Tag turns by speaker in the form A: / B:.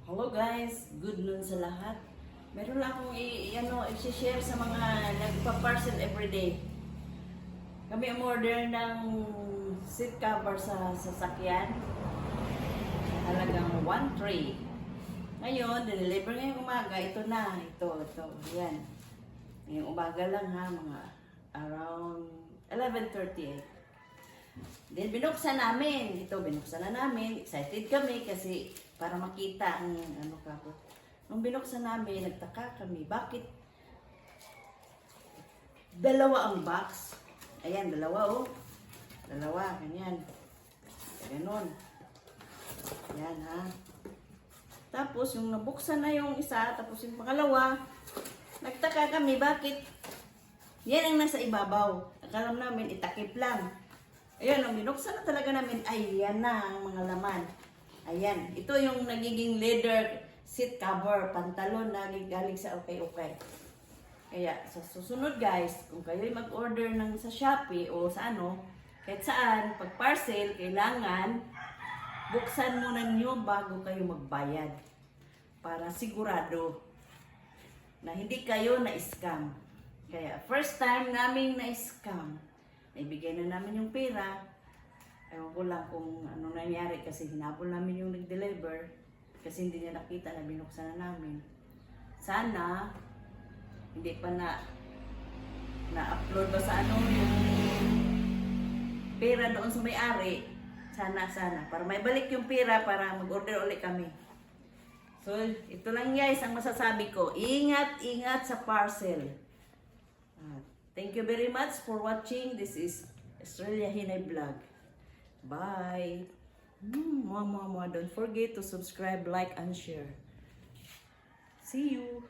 A: Hello guys, good noon sa lahat. Meron lang akong i-share sa mga nagpa-parcel everyday. Kami umorder ng seat cover sa sasakyan. Halagang 1 tray. Ngayon, deliver ngayong umaga. Ito na. Ito. Ayan. Ngayong umaga lang ha, mga around 11:38. Then binuksan namin. Binuksan na namin. Excited kami kasi para makita ang ano kako. Nung binuksan namin, nagtaka kami. Bakit dalawa ang box? Ayan, dalawa oh. Dalawa, ganyan. Ganon. Ayan ha. Tapos yung nabuksan na yung isa, tapos yung pangalawa, nagtaka kami, bakit yan ang nasa ibabaw. Akala namin itakip lang. Ayan, nung binuksan na talaga namin, ay yan na ang mga laman. Ayan, ito yung nagiging leather seat cover, pantalon na galing sa okay. Kaya sa susunod guys, kung kayo'y mag-order ng sa Shopee o sa ano, kahit saan, pag parcel, kailangan buksan muna niyo bago kayo magbayad. Para sigurado na hindi kayo na-scam. Kaya first time namin na-scam. Naibigay na namin yung pera. Ewan ko lang kung anong nangyari kasi hinabol namin yung nag-deliver kasi hindi niya nakita na binuksan na namin. Sana hindi pa na-upload ba sa ano yung pera doon sa may-ari. Sana para may balik yung pera para mag-order ulit kami. So, ito lang guys ang masasabi ko. Ingat sa parcel. Thank you very much for watching. This is Estrella Hinay Vlog. Bye. Don't forget to subscribe, like, and share. See you.